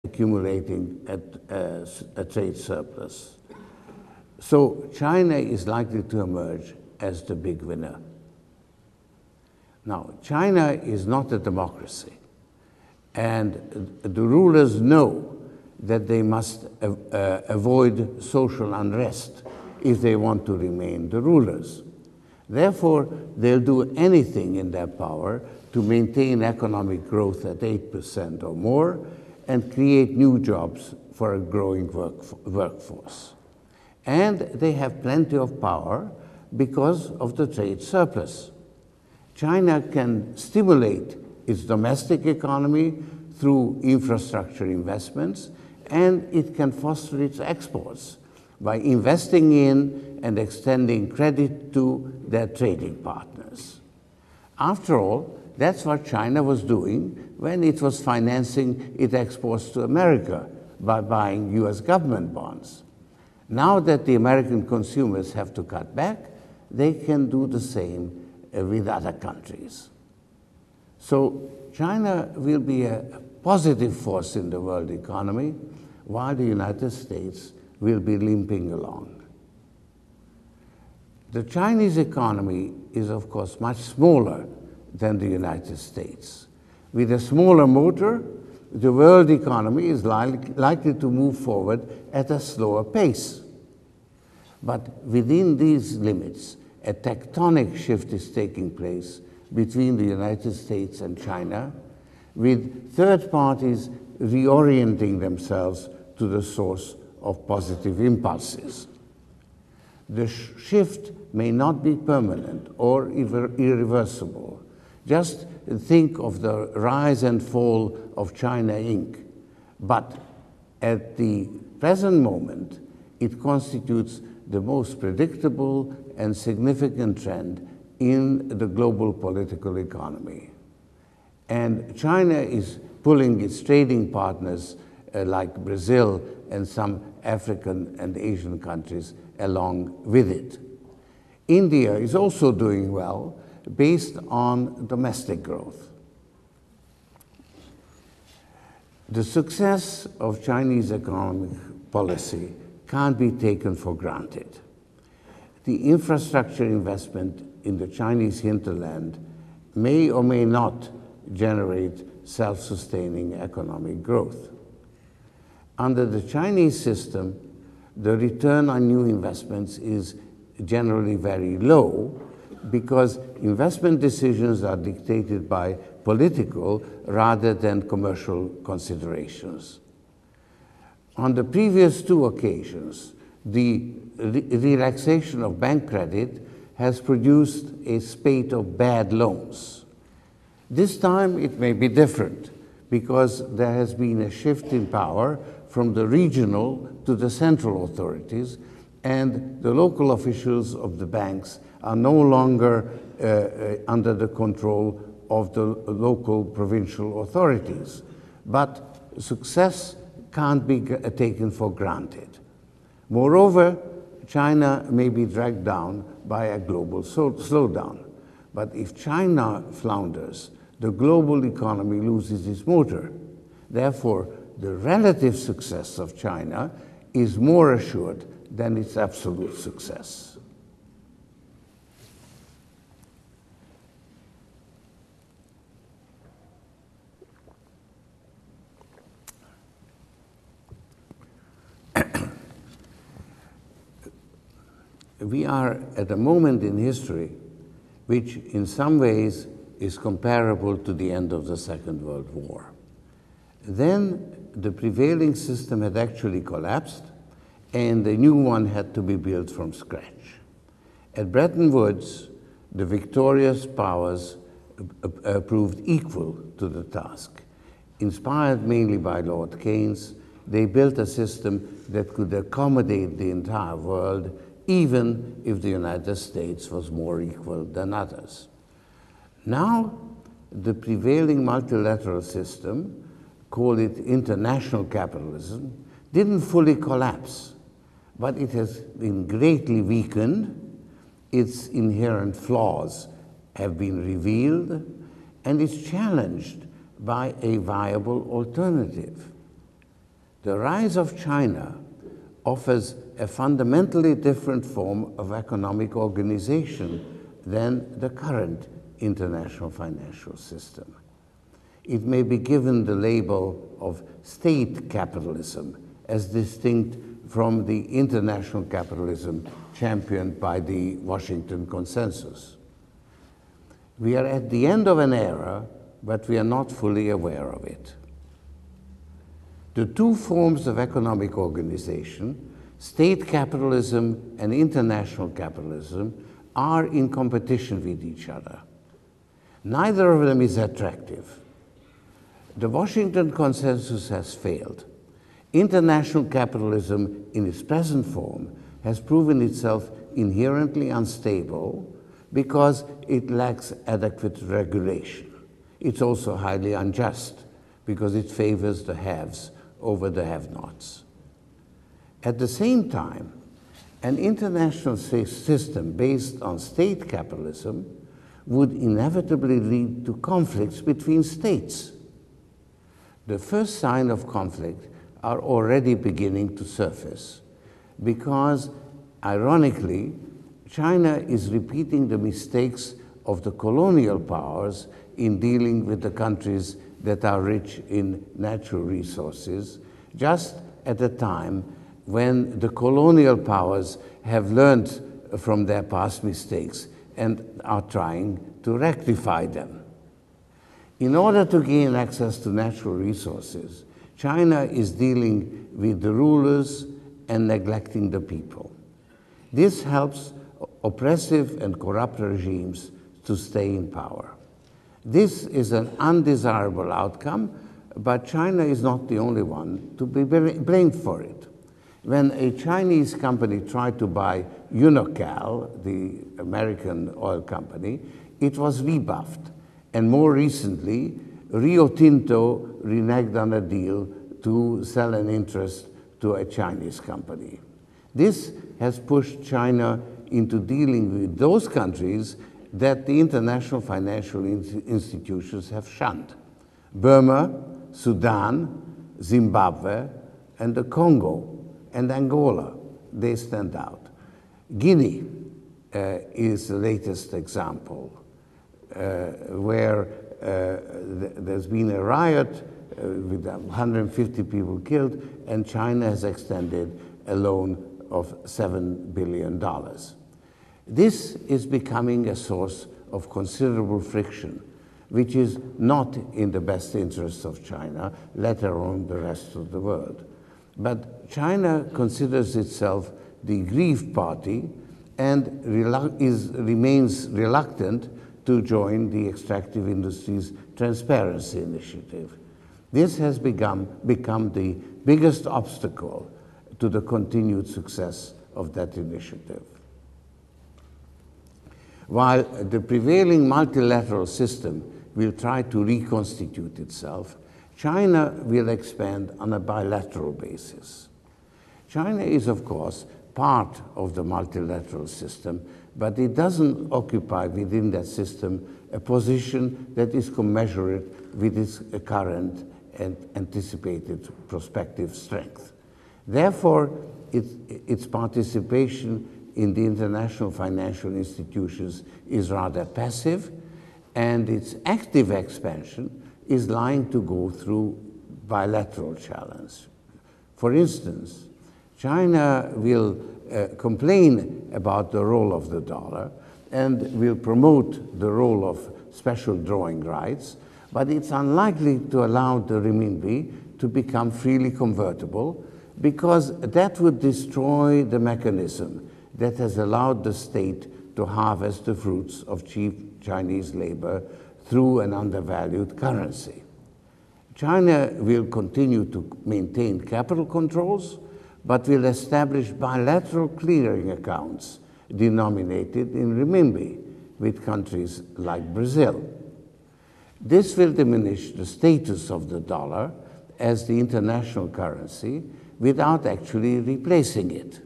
accumulating a trade surplus. So China is likely to emerge as the big winner. Now, China is not a democracy, and the rulers know that they must avoid social unrest if they want to remain the rulers. Therefore, they'll do anything in their power to maintain economic growth at 8% or more and create new jobs for a growing workforce. And they have plenty of power because of the trade surplus. China can stimulate its domestic economy through infrastructure investments, and it can foster its exports by investing in and extending credit to their trading partners. After all, that's what China was doing when it was financing its exports to America by buying US government bonds. Now that the American consumers have to cut back, they can do the same with other countries. So China will be a positive force in the world economy, while the United States will be limping along. The Chinese economy is, of course, much smaller than the United States. With a smaller motor, the world economy is likely to move forward at a slower pace. But within these limits, a tectonic shift is taking place between the United States and China, with third parties reorienting themselves to the source of positive impulses. The shift may not be permanent or irreversible. Just think of the rise and fall of China Inc. But at the present moment, it constitutes the most predictable and significant trend in the global political economy. And China is pulling its trading partners like Brazil and some African and Asian countries along with it. India is also doing well based on domestic growth. The success of Chinese economic policy can't be taken for granted. The infrastructure investment in the Chinese hinterland may or may not generate self-sustaining economic growth. Under the Chinese system, the return on new investments is generally very low because investment decisions are dictated by political rather than commercial considerations. On the previous two occasions, the relaxation of bank credit has produced a spate of bad loans. This time it may be different because there has been a shift in power from the regional to the central authorities, and the local officials of the banks are no longer under the control of the local provincial authorities. But success can't be taken for granted. Moreover, China may be dragged down by a global slowdown. But if China flounders, the global economy loses its motor. Therefore, the relative success of China is more assured than its absolute success. We are at a moment in history which in some ways is comparable to the end of the Second World War. Then the prevailing system had actually collapsed and a new one had to be built from scratch. At Bretton Woods, the victorious powers proved equal to the task. Inspired mainly by Lord Keynes, they built a system that could accommodate the entire world, even if the United States was more equal than others. Now, the prevailing multilateral system, call it international capitalism, didn't fully collapse, but it has been greatly weakened. Its inherent flaws have been revealed, and it's challenged by a viable alternative. The rise of China offers a fundamentally different form of economic organization than the current international financial system. It may be given the label of state capitalism as distinct from the international capitalism championed by the Washington Consensus. We are at the end of an era, but we are not fully aware of it. The two forms of economic organization, state capitalism and international capitalism, are in competition with each other. Neither of them is attractive. The Washington Consensus has failed. International capitalism in its present form has proven itself inherently unstable because it lacks adequate regulation. It's also highly unjust because it favors the haves over the have-nots. At the same time, an international system based on state capitalism would inevitably lead to conflicts between states. The first sign of conflict are already beginning to surface because, ironically, China is repeating the mistakes of the colonial powers in dealing with the countries that are rich in natural resources, just at a time when the colonial powers have learned from their past mistakes and are trying to rectify them. In order to gain access to natural resources, China is dealing with the rulers and neglecting the people. This helps oppressive and corrupt regimes to stay in power. This is an undesirable outcome, but China is not the only one to be blamed for it. When a Chinese company tried to buy Unocal, the American oil company, it was rebuffed. And more recently, Rio Tinto reneged on a deal to sell an interest to a Chinese company. This has pushed China into dealing with those countries that the international financial institutions have shunned: Burma, Sudan, Zimbabwe, and the Congo, and Angola. They stand out. Guinea is the latest example, where there's been a riot with 150 people killed, and China has extended a loan of $7 billion. This is becoming a source of considerable friction, which is not in the best interests of China, let alone the rest of the world. But China considers itself the aggrieved party and remains reluctant to join the Extractive Industries Transparency Initiative. This has become the biggest obstacle to the continued success of that initiative. While the prevailing multilateral system will try to reconstitute itself, China will expand on a bilateral basis. China is, of course, part of the multilateral system, but it doesn't occupy within that system a position that is commensurate with its current and anticipated prospective strength. Therefore, its participation in the international financial institutions is rather passive, and its active expansion is likely to go through bilateral challenge. For instance, China will complain about the role of the dollar and will promote the role of special drawing rights, but it's unlikely to allow the renminbi to become freely convertible, because that would destroy the mechanism that has allowed the state to harvest the fruits of cheap Chinese labor through an undervalued currency. China will continue to maintain capital controls, but will establish bilateral clearing accounts denominated in renminbi with countries like Brazil. This will diminish the status of the dollar as the international currency without actually replacing it.